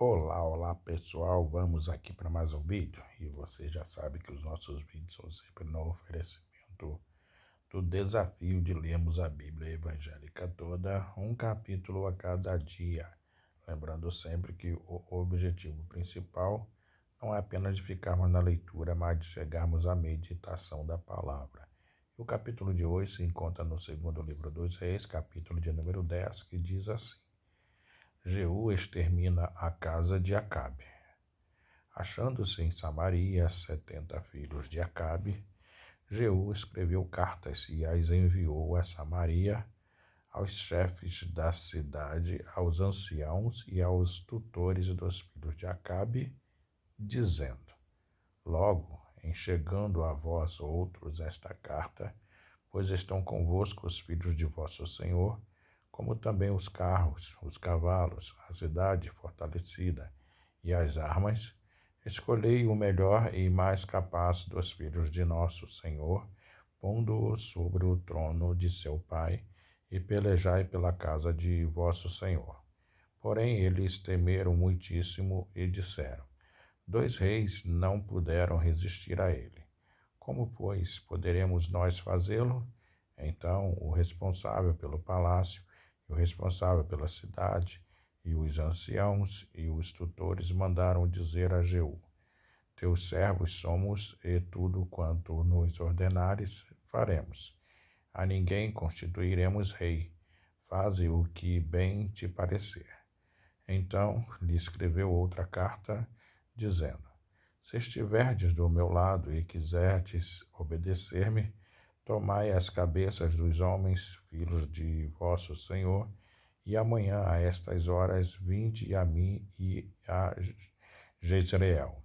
Olá pessoal, vamos aqui para mais um vídeo e você já sabe que os nossos vídeos são sempre no oferecimento do desafio de lermos a Bíblia evangélica toda, um capítulo a cada dia. Lembrando sempre que o objetivo principal não é apenas de ficarmos na leitura, mas de chegarmos à meditação da palavra. O capítulo de hoje se encontra no segundo livro dos Reis, capítulo de número 10, que diz assim: Jeú extermina a casa de Acabe. Achando-se em Samaria 70 filhos de Acabe, Jeú escreveu cartas e as enviou a Samaria, aos chefes da cidade, aos anciãos e aos tutores dos filhos de Acabe, dizendo: Logo, em chegando a vós outros esta carta, pois estão convosco os filhos de vosso Senhor, como também os carros, os cavalos, a cidade fortalecida e as armas, escolhei o melhor e mais capaz dos filhos de nosso Senhor, pondo-o sobre o trono de seu pai, e pelejai pela casa de vosso Senhor. Porém eles temeram muitíssimo e disseram: 2 reis não puderam resistir a ele. Como, pois, poderemos nós fazê-lo? Então o responsável pelo palácio, e o responsável pela cidade, e os anciãos e os tutores mandaram dizer a Jeú: Teus servos somos, e tudo quanto nos ordenares faremos. A ninguém constituiremos rei. Faze o que bem te parecer. Então lhe escreveu outra carta, dizendo: Se estiverdes do meu lado e quiserdes obedecer-me, tomai as cabeças dos homens, filhos de vosso Senhor, e amanhã a estas horas vinde a mim e a Jezreel.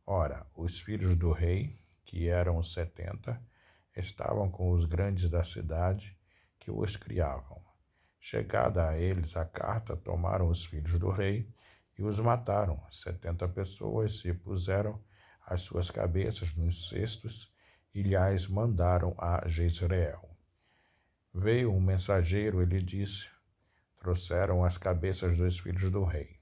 Ora, os filhos do rei, que eram 70, estavam com os grandes da cidade, que os criavam. Chegada a eles a carta, tomaram os filhos do rei e os mataram. 70 pessoas se puseram as suas cabeças nos cestos e lhes mandaram a Jezreel. Veio um mensageiro e lhe disse: Trouxeram as cabeças dos filhos do rei.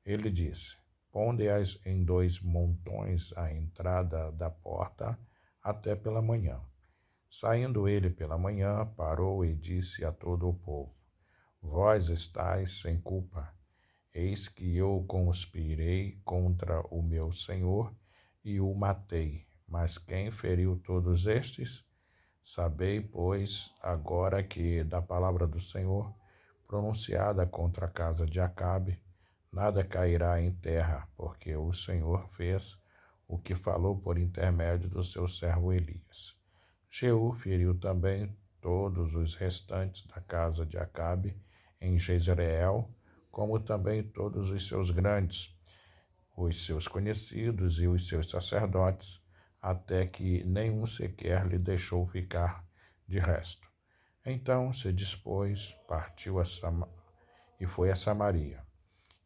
Ele disse: Ponde-as em 2 montões à entrada da porta até pela manhã. Saindo ele pela manhã, parou e disse a todo o povo: Vós estáis sem culpa. Eis que eu conspirei contra o meu senhor e o matei. Mas quem feriu todos estes? Sabei, pois, agora que da palavra do Senhor, pronunciada contra a casa de Acabe, nada cairá em terra, porque o Senhor fez o que falou por intermédio do seu servo Elias. Jeú feriu também todos os restantes da casa de Acabe em Jezreel, como também todos os seus grandes, os seus conhecidos e os seus sacerdotes, até que nenhum sequer lhe deixou ficar de resto. Então se dispôs, partiu e foi a Samaria.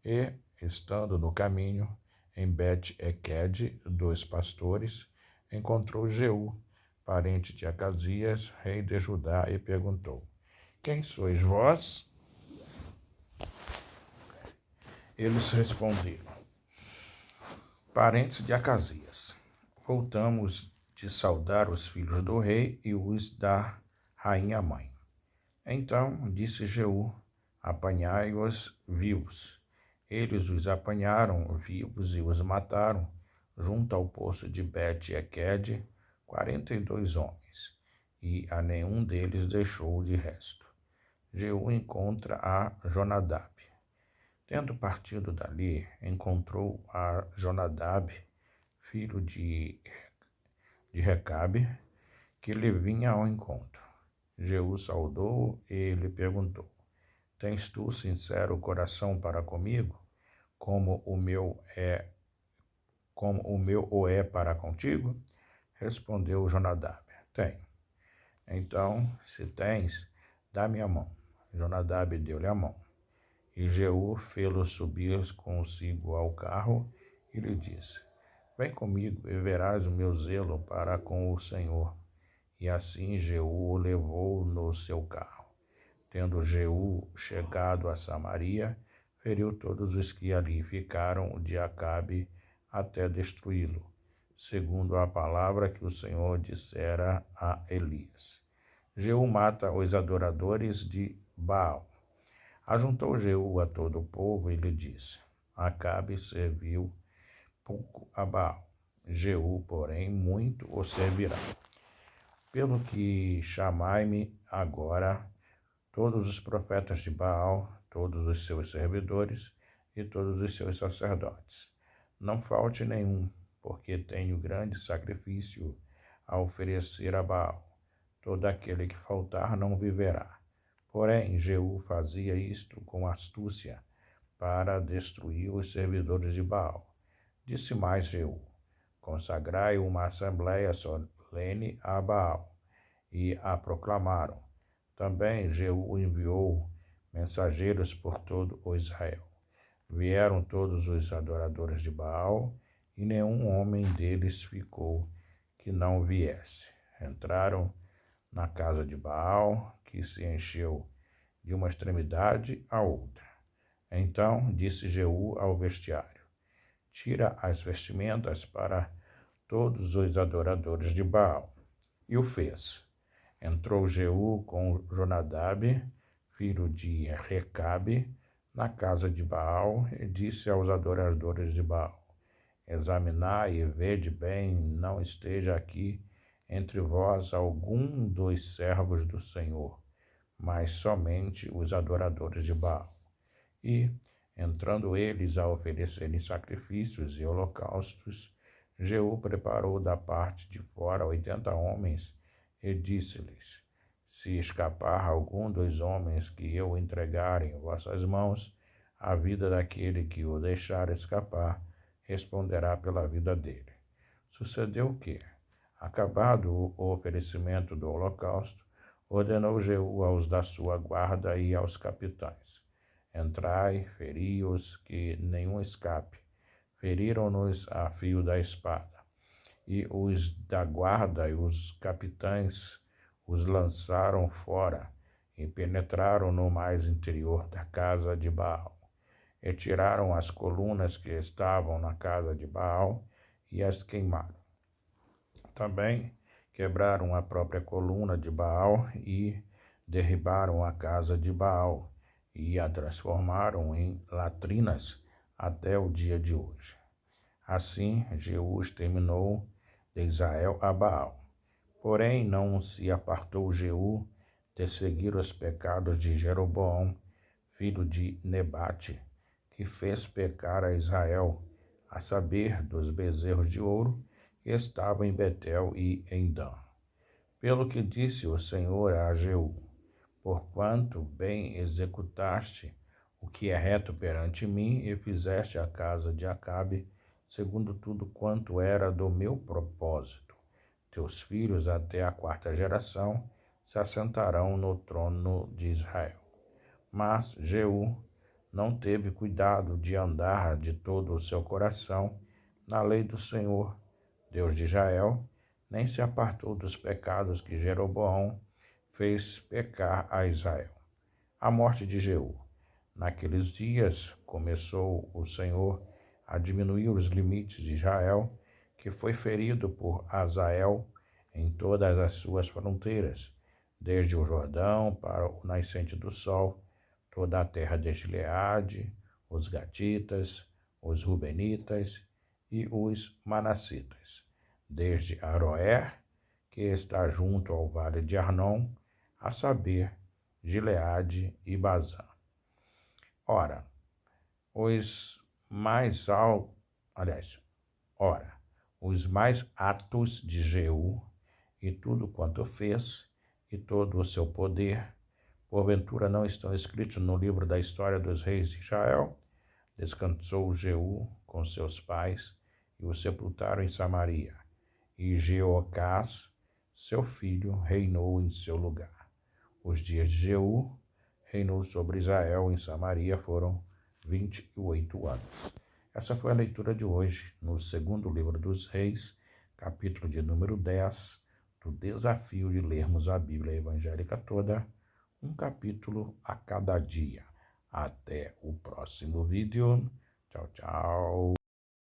E, estando no caminho, em Bet-Eked dos pastores, encontrou Jeú, parente de Acasias, rei de Judá, e perguntou: Quem sois vós? Eles responderam: Parentes de Acasias. Voltamos de saudar os filhos do rei e os da rainha mãe. Então disse Jeú: Apanhai-os vivos. Eles os apanharam vivos e os mataram, junto ao poço de Bet-Eked, 42 homens, e a nenhum deles deixou de resto. Jeú encontra a Jonadab. Tendo partido dali, encontrou a Jonadab, filho de Recabe, que lhe vinha ao encontro. Jeú saudou e lhe perguntou: Tens tu sincero coração para comigo, como o meu o é para contigo? Respondeu Jonadab: Tenho. Então, se tens, dá-me a mão. Jonadab deu-lhe a mão. E Jeú fê-lo subir consigo ao carro e lhe disse: Vem comigo e verás o meu zelo para com o Senhor. E assim Jeú o levou no seu carro. Tendo Jeú chegado a Samaria, feriu todos os que ali ficaram de Acabe até destruí-lo, segundo a palavra que o Senhor dissera a Elias. Jeú mata os adoradores de Baal. Ajuntou Jeú a todo o povo e lhe disse: Acabe serviu pouco a Baal, Jeú, porém, muito o servirá. Pelo que chamai-me agora todos os profetas de Baal, todos os seus servidores e todos os seus sacerdotes. Não falte nenhum, porque tenho grande sacrifício a oferecer a Baal. Todo aquele que faltar não viverá. Porém, Jeú fazia isto com astúcia, para destruir os servidores de Baal. Disse mais Jeú: Consagrai uma assembleia solene a Baal. E a proclamaram. Também Jeú enviou mensageiros por todo o Israel. Vieram todos os adoradores de Baal, e nenhum homem deles ficou que não viesse. Entraram na casa de Baal, que se encheu de uma extremidade à outra. Então disse Jeú ao vestiário: Tira as vestimentas para todos os adoradores de Baal. E o fez. Entrou Jeú com Jonadab, filho de Recabe, na casa de Baal, e disse aos adoradores de Baal: Examinai e vede bem, não esteja aqui entre vós algum dos servos do Senhor, mas somente os adoradores de Baal. E, entrando eles a oferecerem sacrifícios e holocaustos, Jeú preparou da parte de fora 80 homens e disse-lhes: Se escapar algum dos homens que eu entregar em vossas mãos, a vida daquele que o deixar escapar responderá pela vida dele. Sucedeu que, acabado o oferecimento do holocausto, ordenou Jeú aos da sua guarda e aos capitães: Entrai, feri-os, que nenhum escape. Feriram-nos a fio da espada. E os da guarda e os capitães os lançaram fora e penetraram no mais interior da casa de Baal. E tiraram as colunas que estavam na casa de Baal e as queimaram. Também quebraram a própria coluna de Baal e derribaram a casa de Baal e a transformaram em latrinas até o dia de hoje. Assim, Jeú exterminou de Israel a Baal. Porém, não se apartou Jeú de seguir os pecados de Jeroboão, filho de Nebate, que fez pecar a Israel, a saber, dos bezerros de ouro que estavam em Betel e em Dan. Pelo que disse o Senhor a Jeú: Porquanto bem executaste o que é reto perante mim e fizeste a casa de Acabe segundo tudo quanto era do meu propósito, teus filhos até a 4ª geração se assentarão no trono de Israel. Mas Jeú não teve cuidado de andar de todo o seu coração na lei do Senhor, Deus de Israel, nem se apartou dos pecados que Jeroboão fez pecar a Israel. A morte de Jeú. Naqueles dias começou o Senhor a diminuir os limites de Israel, que foi ferido por Hazael em todas as suas fronteiras, desde o Jordão para o nascente do sol, toda a terra de Gileade, os Gatitas, os Rubenitas e os Manassitas, desde Aroer, que está junto ao vale de Arnon, a saber, Gileade e Bazã. Ora, os mais atos de Jeú e tudo quanto fez e todo o seu poder, porventura não estão escritos no livro da história dos reis de Israel? Descansou Jeú com seus pais e o sepultaram em Samaria, e Jeoacás, seu filho, reinou em seu lugar. Os dias de Jeú reinou sobre Israel em Samaria foram 28 anos. Essa foi a leitura de hoje, no segundo livro dos Reis, capítulo de número 10, do desafio de lermos a Bíblia evangélica toda, um capítulo a cada dia. Até o próximo vídeo. Tchau, tchau.